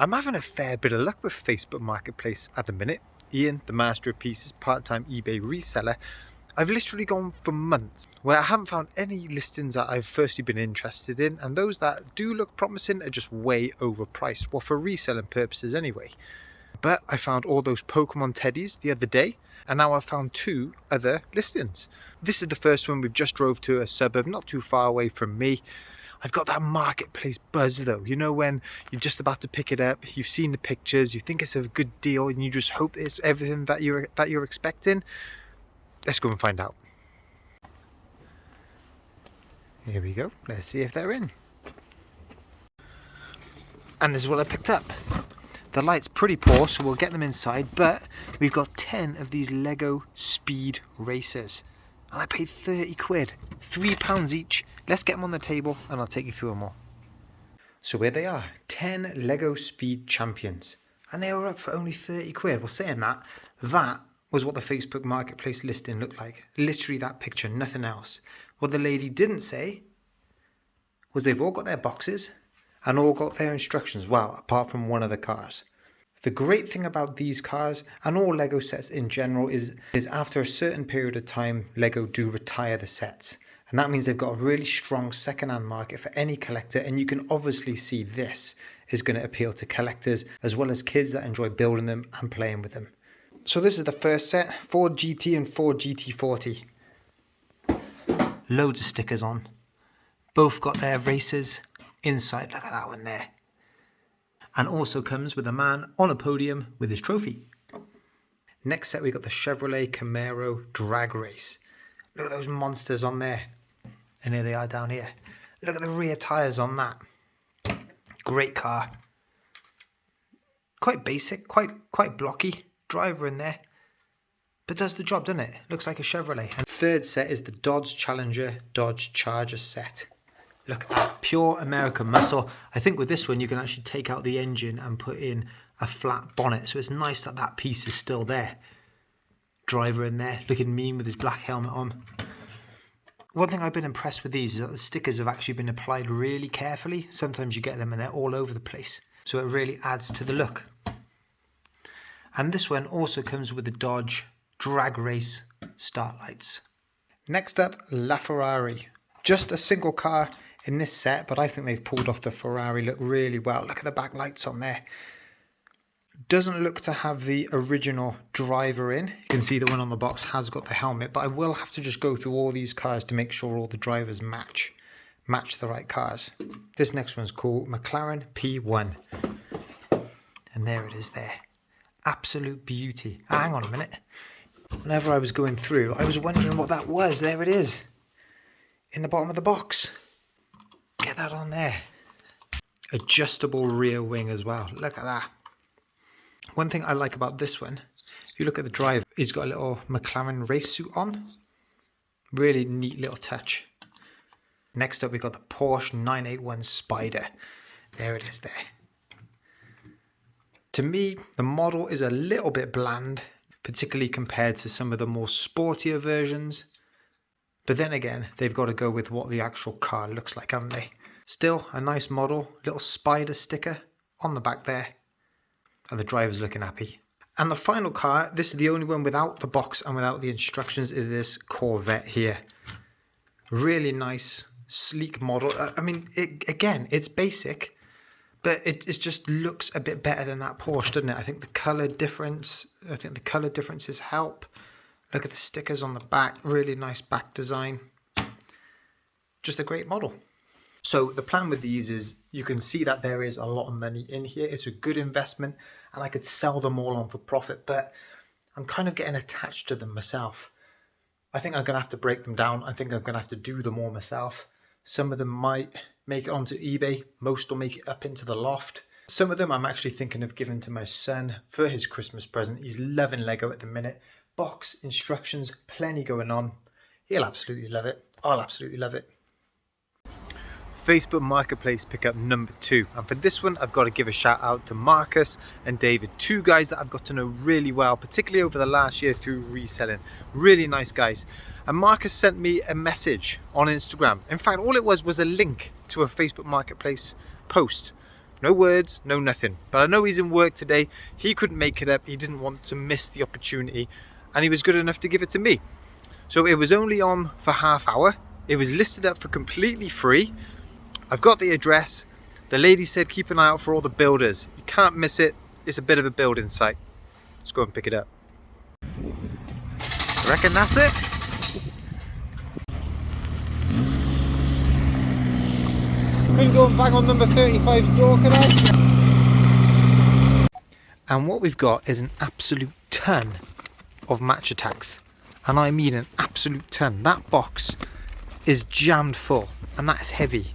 I'm having a fair bit of luck with Facebook Marketplace at the minute. Ian, the master of pieces, part-time eBay reseller, I've literally gone for months where I haven't found any listings that I've firstly been interested in, and those that do look promising are just way overpriced, well, for reselling purposes anyway. But I found all those Pokemon teddies the other day, and now I've found 2 other listings. This is the first one. We've just drove to a suburb not too far away from me. I've got that marketplace buzz though, you know, when you're just about to pick it up, you've seen the pictures, you think it's a good deal, and you just hope it's everything that you're expecting. Let's go and find out. Here we go. Let's see if they're in. And this is what I picked up. The light's pretty poor, so we'll get them inside, but we've got 10 of these Lego Speed Racers. And I paid 30 quid, £3 each. Let's get them on the table and I'll take you through them all. So here they are, 10 Lego Speed Champions. And they were up for only 30 quid. Well, saying that was what the Facebook Marketplace listing looked like. Literally that picture, nothing else. What the lady didn't say was they've all got their boxes and all got their instructions, well, apart from one of the cars. The great thing about these cars and all Lego sets in general is after a certain period of time, Lego do retire the sets. And that means they've got a really strong second-hand market for any collector, and you can obviously see this is going to appeal to collectors as well as kids that enjoy building them and playing with them. So this is the first set, Ford GT and Ford GT40. Loads of stickers on. Both got their racers inside. Look at that one there. And also comes with a man on a podium with his trophy. Next set we got the Chevrolet Camaro Drag Race. Look at those monsters on there. And here they are down here. Look at the rear tyres on that. Great car. Quite basic, quite blocky. Driver in there. But does the job, doesn't it? Looks like a Chevrolet. And third set is the Dodge Challenger Dodge Charger set. Look at that, pure American muscle. I think with this one you can actually take out the engine and put in a flat bonnet, so it's nice that that piece is still there. Driver in there, looking mean with his black helmet on. One thing I've been impressed with these is that the stickers have actually been applied really carefully. Sometimes you get them and they're all over the place, so it really adds to the look. And this one also comes with the Dodge Drag Race start lights. Next up, LaFerrari. Just a single car in this set, but I think they've pulled off the Ferrari look really well. Look at the back lights on there. Doesn't look to have the original driver in. You can see the one on the box has got the helmet, but I will have to just go through all these cars to make sure all the drivers match the right cars. This next one's called McLaren P1. And there it is there. Absolute beauty. Hang on a minute. Whenever I was going through, I was wondering what that was. There it is. In the bottom of the box. Get that on there. Adjustable rear wing as well. Look at that. One thing I like about this one, if you look at the driver, he's got a little McLaren race suit on. Really neat little touch. Next up we've got the Porsche 981 Spider. There it is there. To me, the model is a little bit bland, particularly compared to some of the more sportier versions. But then again, they've got to go with what the actual car looks like, haven't they? Still, a nice model, little spider sticker on the back there. And the driver's looking happy. And the final car, this is the only one without the box and without the instructions, is this Corvette here. Really nice, sleek model. I mean, it's basic, but it just looks a bit better than that Porsche, doesn't it? I think the colour differences help. Look at the stickers on the back, really nice back design. Just a great model. So the plan with these is you can see that there is a lot of money in here. It's a good investment and I could sell them all on for profit, but I'm kind of getting attached to them myself. I think I'm going to have to break them down. I think I'm going to have to do them all myself. Some of them might make it onto eBay. Most will make it up into the loft. Some of them I'm actually thinking of giving to my son for his Christmas present. He's loving Lego at the minute. Box, instructions, plenty going on. He'll absolutely love it. I'll absolutely love it. Facebook Marketplace pickup number 2, and for this one I've got to give a shout out to Marcus and David, 2 guys that I've got to know really well, particularly over the last year through reselling. Really nice guys. And Marcus sent me a message on Instagram. In fact, all it was a link to a Facebook Marketplace post. No words, no nothing. But I know he's in work today. He couldn't make it up. He didn't want to miss the opportunity. And he was good enough to give it to me. So it was only on for half hour. It was listed up for completely free. I've got the address. The lady said keep an eye out for all the builders. You can't miss it. It's a bit of a building site. Let's go and pick it up. I reckon that's it. Couldn't go and bang on number 35's door, could I? And what we've got is an absolute ton of match attacks. And I mean an absolute ton. That box is jammed full, and that is heavy.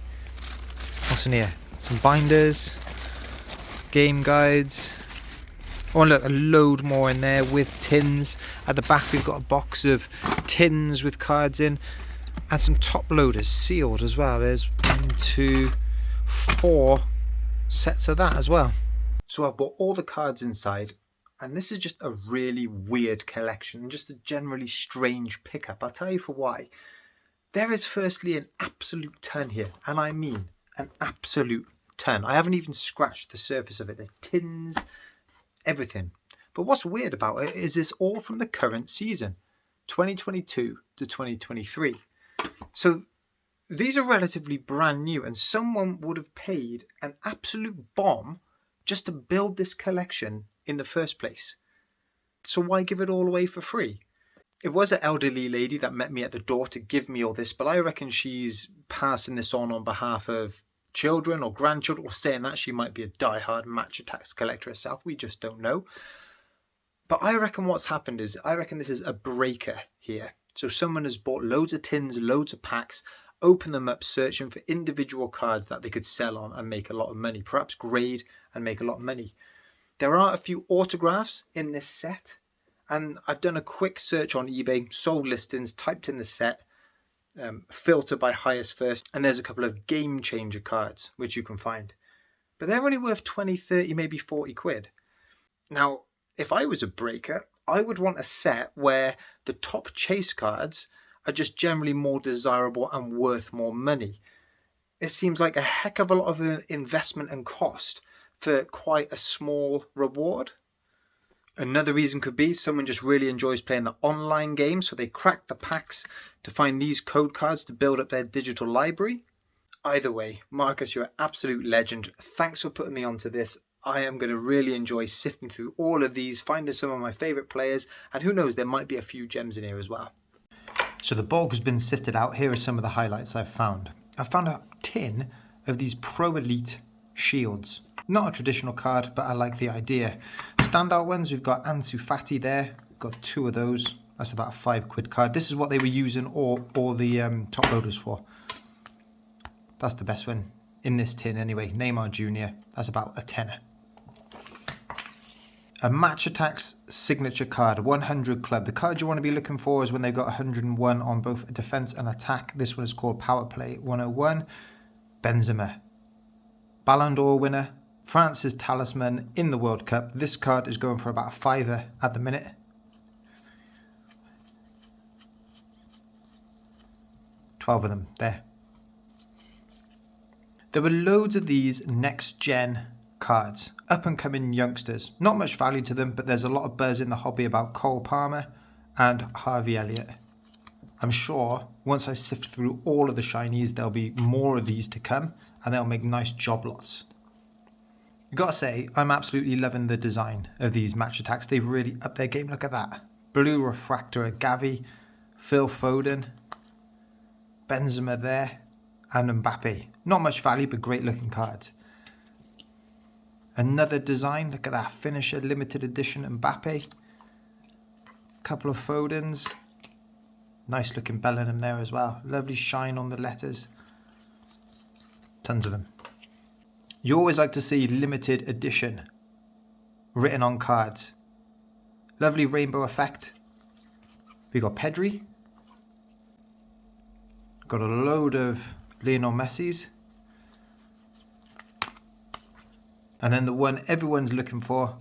What's in here? Some binders, game guides. Oh, and look, a load more in there with tins. At the back we've got a box of tins with cards in, and some top loaders sealed as well. There's 1, 2, 4 sets of that as well. So I've bought all the cards inside, and this is just a really weird collection, just a generally strange pickup. I'll tell you for why. There is firstly an absolute ton here, and I mean an absolute ton. I haven't even scratched the surface of it. There's tins, everything. But what's weird about it is it's all from the current season, 2022 to 2023. So these are relatively brand new, and someone would have paid an absolute bomb just to build this collection in the first place. So why give it all away for free? It was an elderly lady that met me at the door to give me all this, but I reckon she's passing this on behalf of children or grandchildren, or saying that she might be a die-hard match attacks collector herself. We just don't know. But I reckon what's happened is, I reckon this is a breaker here. So someone has bought loads of tins, loads of packs, opened them up searching for individual cards that they could sell on and make a lot of money, perhaps grade and make a lot of money. There are a few autographs in this set, and I've done a quick search on eBay, sold listings, typed in the set, filter by highest first, and there's a couple of game changer cards which you can find. But they're only worth 20, 30, maybe 40 quid. Now, if I was a breaker, I would want a set where the top chase cards are just generally more desirable and worth more money. It seems like a heck of a lot of investment and cost for quite a small reward. Another reason could be someone just really enjoys playing the online game, so they crack the packs to find these code cards to build up their digital library. Either way, Marcus, you're an absolute legend. Thanks for putting me onto this. I am going to really enjoy sifting through all of these, finding some of my favourite players, and who knows, there might be a few gems in here as well. So the bulk has been sifted out. Here are some of the highlights I've found. I found a tin of these Pro Elite shields. Not a traditional card, but I like the idea. Standout ones, we've got Ansu Fati there. Got 2 of those. That's about a £5 card. This is what they were using all the top loaders for. That's the best one in this tin anyway. Neymar Jr. That's about a tenner. A Match Attacks signature card, 100 club. The card you want to be looking for is when they've got 101 on both defense and attack. This one is called Power Play 101. Benzema. Ballon d'Or winner. France's talisman in the World Cup. This card is going for about a £5 at the minute. $12 of them there. There were loads of these next gen cards, up and coming youngsters. Not much value to them, but there's a lot of buzz in the hobby about Cole Palmer and Harvey Elliott. I'm sure once I sift through all of the shinies, there'll be more of these to come, and they'll make nice job lots. Gotta say, I'm absolutely loving the design of these match attacks. They've really upped their game. Look at that. Blue refractor Gavi, Phil Foden, Benzema there, and Mbappe. Not much value, but great looking cards. Another design, look at that. Finisher limited edition Mbappe. Couple of Fodens. Nice looking Bellingham there as well. Lovely shine on the letters. Tons of them. You always like to see limited edition written on cards. Lovely rainbow effect. We got Pedri. Got a load of Lionel Messi's. And then the one everyone's looking for,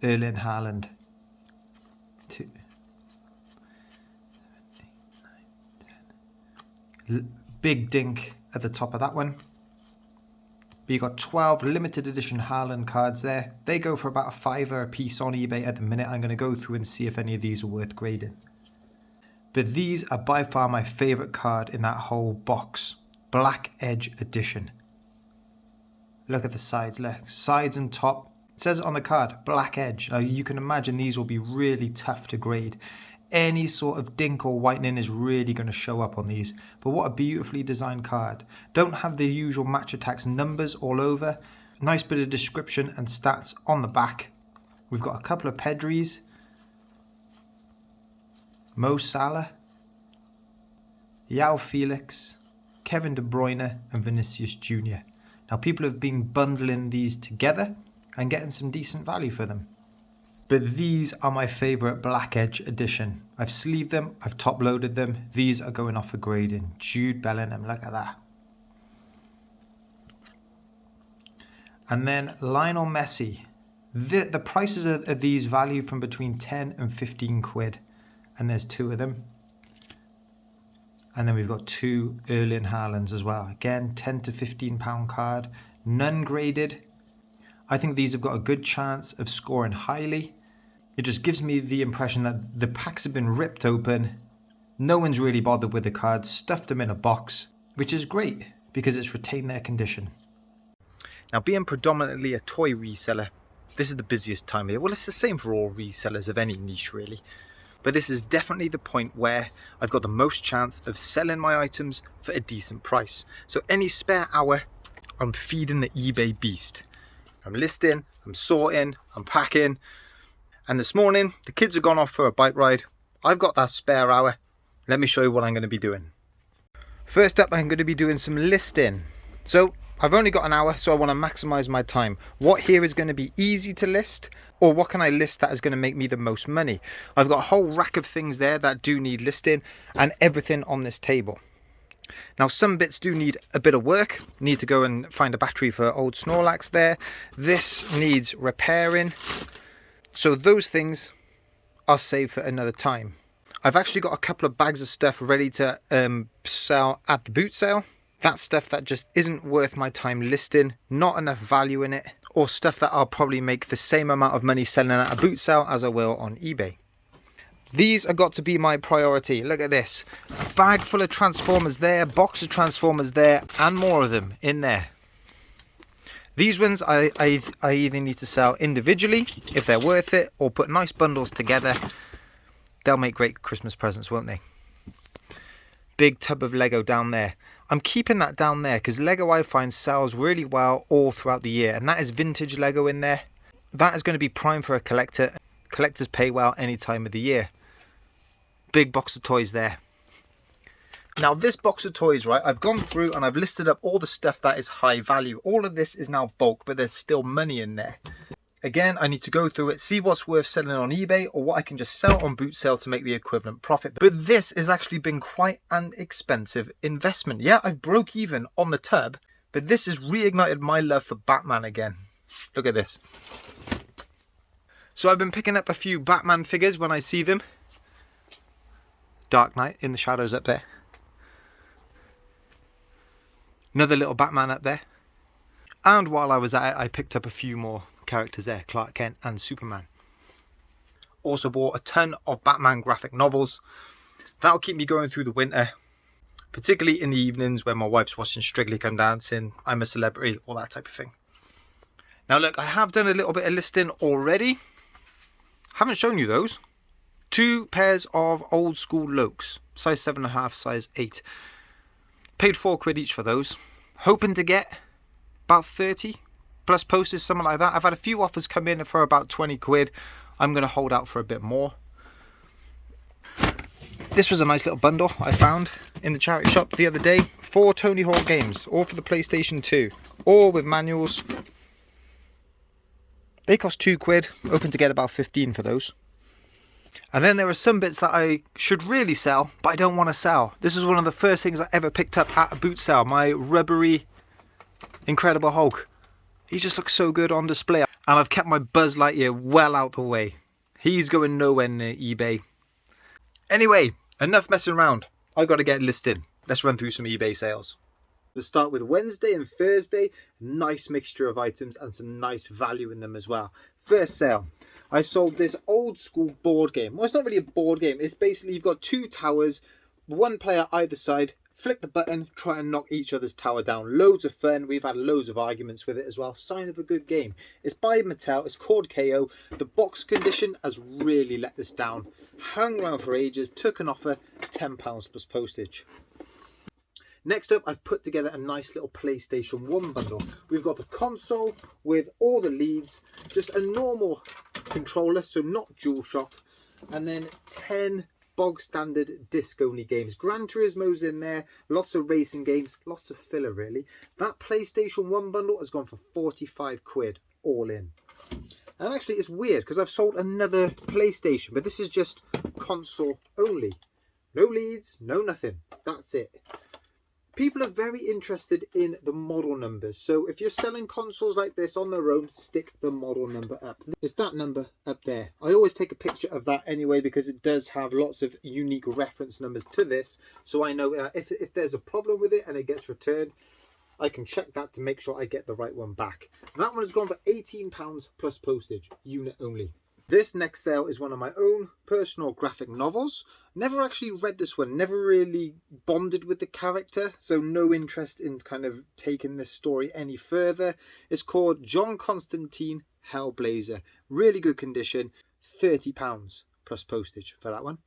Erling Haaland. 2, 7, 8, 9, 10. Big dink at the top of that one. But you got 12 limited edition Haaland cards there. They go for about $5 a piece on eBay at the minute. I'm going to go through and see if any of these are worth grading. But these are by far my favourite card in that whole box. Black Edge Edition. Look at the sides, look. Sides and top. It says it on the card, Black Edge. Now you can imagine these will be really tough to grade. Any sort of dink or whitening is really going to show up on these. But what a beautifully designed card. Don't have the usual match attacks numbers all over. Nice bit of description and stats on the back. We've got a couple of Pedris. Mo Salah. João Felix. Kevin De Bruyne and Vinicius Jr. Now people have been bundling these together and getting some decent value for them. But these are my favourite Black Edge edition. I've sleeved them, I've top loaded them. These are going off for grading. Jude Bellingham, look at that. And then Lionel Messi. The prices of these value from between 10 and 15 quid. And there's two of them. And then we've got two Erling Haalands as well. Again, 10 to 15 pound card. None graded. I think these have got a good chance of scoring highly. It just gives me the impression that the packs have been ripped open. No one's really bothered with the cards, stuffed them in a box, which is great because it's retained their condition. Now, being predominantly a toy reseller, this is the busiest time of year. Well, it's the same for all resellers of any niche really. But this is definitely the point where I've got the most chance of selling my items for a decent price. So any spare hour, I'm feeding the eBay beast. I'm listing, I'm sorting, I'm packing. And this morning, the kids have gone off for a bike ride. I've got that spare hour. Let me show you what I'm going to be doing. First up, I'm going to be doing some listing. So I've only got an hour, so I want to maximize my time. What here is going to be easy to list, or what can I list that is going to make me the most money? I've got a whole rack of things there that do need listing, and everything on this table. Now some bits do need a bit of work. Need to go and find a battery for old Snorlax there. This needs repairing. So those things are saved for another time. I've actually got a couple of bags of stuff ready to sell at the boot sale. That's stuff that just isn't worth my time listing, not enough value in it, or stuff that I'll probably make the same amount of money selling at a boot sale as I will on eBay. These have got to be my priority. Look at this. A bag full of Transformers there, box of Transformers there, and more of them in there. These ones I either need to sell individually, if they're worth it, or put nice bundles together. They'll make great Christmas presents, won't they? Big tub of Lego down there. I'm keeping that down there because Lego I find sells really well all throughout the year. And that is vintage Lego in there. That is going to be prime for a collector. Collectors pay well any time of the year. Big box of toys there. Now this box of toys, right, I've gone through and I've listed up all the stuff that is high value. All of this is now bulk, but there's still money in there. Again, I need to go through it, see what's worth selling on eBay or what I can just sell on boot sale to make the equivalent profit. But this has actually been quite an expensive investment. Yeah, I broke even on the tub, but this has reignited my love for Batman again. Look at this. So I've been picking up a few Batman figures when I see them. Dark Knight in the shadows up there. Another little Batman up there. And while I was at it, I picked up a few more characters there. Clark Kent and Superman. Also bought a ton of Batman graphic novels. That'll keep me going through the winter. Particularly in the evenings when my wife's watching Strictly Come Dancing, I'm a Celebrity, all that type of thing. Now look, I have done a little bit of listing already. Haven't shown you those. 2 pairs of old school Lokes. Size 7.5, size 8. Paid 4 quid each for those. Hoping to get about 30 plus postage, something like that. I've had a few offers come in for about 20 quid. I'm going to hold out for a bit more. This was a nice little bundle I found in the charity shop the other day. 4 Tony Hawk games, all for the PlayStation 2. All with manuals. They cost 2 quid. Hoping to get about 15 for those. And then there are some bits that I should really sell, but I don't want to sell. This is one of the first things I ever picked up at a boot sale. My rubbery Incredible Hulk. He just looks so good on display. And I've kept my Buzz Lightyear well out the way. He's going nowhere near eBay. Anyway, enough messing around. I've got to get listed. Let's run through some eBay sales. We'll start with Wednesday and Thursday. Nice mixture of items and some nice value in them as well. First sale, I sold this old school board game. Well, it's not really a board game. It's basically you've got two towers, one player either side. Flick the button, try and knock each other's tower down. Loads of fun. We've had loads of arguments with it as well. Sign of a good game. It's by Mattel. It's called KO. The box condition has really let this down. Hung around for ages. Took an offer, £10 plus postage. Next up, I've put together a nice little PlayStation 1 bundle. We've got the console with all the leads, just a normal controller, so not DualShock, and then 10 bog standard disc only games. Gran Turismo's in there, lots of racing games, lots of filler really. That PlayStation 1 bundle has gone for 45 quid all in. And actually it's weird because I've sold another PlayStation, but this is just console only. No leads, no nothing. That's it. People are very interested in the model numbers. So if you're selling consoles like this on their own, stick the model number up. It's that number up there. I always take a picture of that anyway because it does have lots of unique reference numbers to this. So I know if there's a problem with it and it gets returned, I can check that to make sure I get the right one back. That one has gone for £18 plus postage, unit only. This next sale is one of my own personal graphic novels. Never actually read this one, never really bonded with the character, so no interest in kind of taking this story any further. It's called John Constantine Hellblazer. Really good condition, £30 plus postage for that one.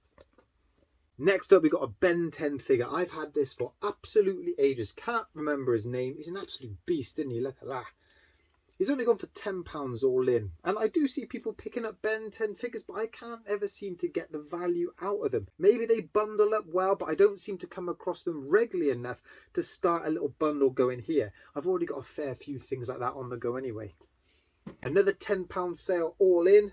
Next up, we've got a Ben 10 figure. I've had this for absolutely ages. Can't remember his name. He's an absolute beast, isn't he? Look at that. He's only gone for £10 all in. And I do see people picking up Ben 10 figures, but I can't ever seem to get the value out of them. Maybe they bundle up well, but I don't seem to come across them regularly enough to start a little bundle going here. I've already got a fair few things like that on the go anyway. Another £10 sale all in.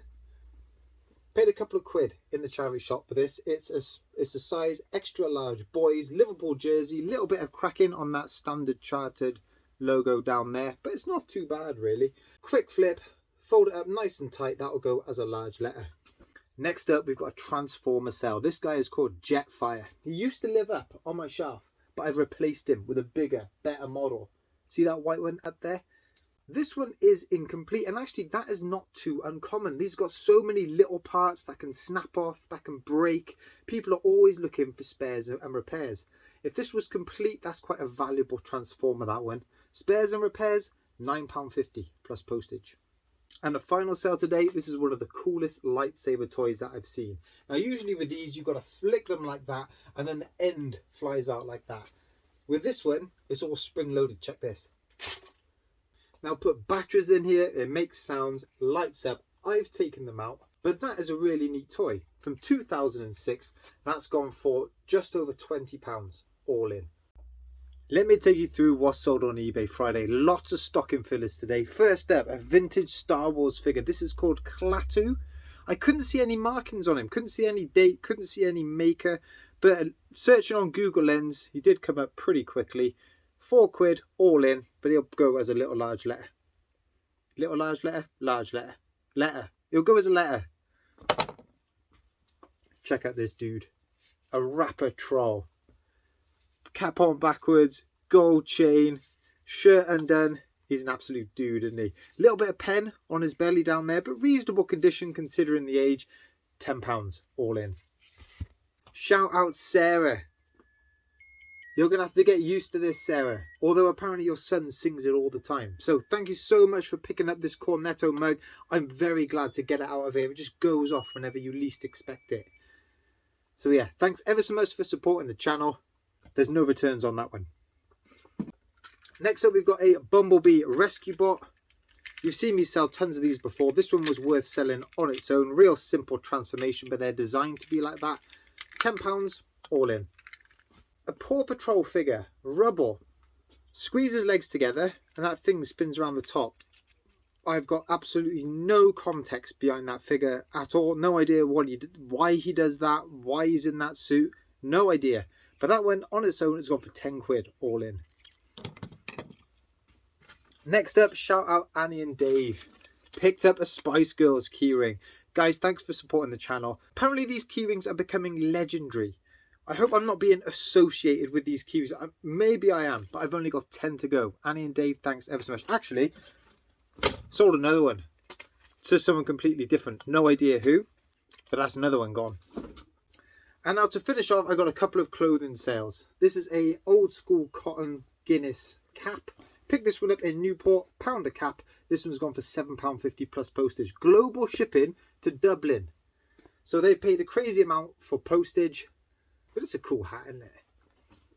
Paid a couple of quid in the charity shop for this. It's a size extra large boys, Liverpool jersey, little bit of cracking on that standard chartered logo down there, but it's not too bad really. Quick flip, fold it up nice and tight, that'll go as a large letter. Next up, we've got a Transformer sale. This guy is called Jetfire. He used to live up on my shelf, but I've replaced him with a bigger, better model. See that white one up there? This one is incomplete, and actually that is not too uncommon. These have got so many little parts that can snap off, that can break. People are always looking for spares and repairs. If this was complete, that's quite a valuable Transformer, that one. Spares and repairs, £9.50 plus postage. And the final sale today, this is one of the coolest lightsaber toys that I've seen. Now usually with these, you've got to flick them like that, and then the end flies out like that. With this one, it's all spring loaded, check this. Now put batteries in here, it makes sounds, lights up. I've taken them out, but that is a really neat toy. From 2006, that's gone for just over £20 all in. Let me take you through what's sold on eBay Friday. Lots of stocking fillers today. First up, a vintage Star Wars figure. This is called Klaatu. I couldn't see any markings on him, couldn't see any date, couldn't see any maker, but searching on Google Lens, he did come up pretty quickly. £4 all in, but he'll go as a little large letter. Little large letter, large letter, letter. He'll go as a letter. Check out this dude. A rapper troll. Cap on backwards, gold chain, shirt undone. He's an absolute dude, isn't he? A little bit of pen on his belly down there, but reasonable condition considering the age. £10 all in. Shout out Sarah. You're going to have to get used to this, Sarah. Although apparently your son sings it all the time. So thank you so much for picking up this Cornetto mug. I'm very glad to get it out of here. It just goes off whenever you least expect it. So yeah, thanks ever so much for supporting the channel. There's no returns on that one. Next up, we've got a Bumblebee Rescue Bot. You've seen me sell tons of these before. This one was worth selling on its own. Real simple transformation, but they're designed to be like that. £10 all in. A Paw Patrol figure, Rubble. Squeeze his legs together and that thing spins around the top. I've got absolutely no context behind that figure at all. No idea why he does that, why he's in that suit. No idea. But that one on its own has gone for £10 all in. Next up, shout out Annie and Dave. Picked up a Spice Girls keyring. Guys, thanks for supporting the channel. Apparently these keyrings are becoming legendary. I hope I'm not being associated with these Kiwis. Maybe I am, but I've only got 10 to go. Annie and Dave, thanks ever so much. Actually, sold another one to someone completely different. No idea who, but that's another one gone. And now to finish off, I got a couple of clothing sales. This is a old school cotton Guinness cap. Picked this one up in Newport, £1 a cap. This one's gone for £7.50 plus postage. Global shipping to Dublin. So they paid a crazy amount for postage, but it's a cool hat, isn't it?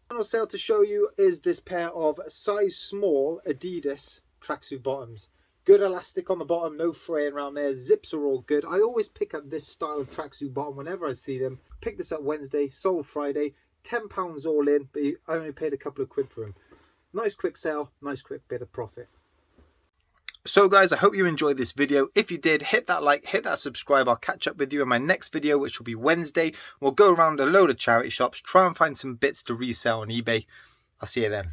Final sale to show you is this pair of size small Adidas tracksuit bottoms. Good elastic on the bottom, no fraying around there. Zips are all good. I always pick up this style of tracksuit bottom whenever I see them. Picked this up Wednesday, sold Friday. £10 all in, but I only paid a couple of quid for them. Nice quick sale, nice quick bit of profit. So guys, I hope you enjoyed this video. If you did, hit that like, hit that subscribe. I'll catch up with you in my next video, which will be Wednesday. We'll go around a load of charity shops, try and find some bits to resell on eBay. I'll see you then.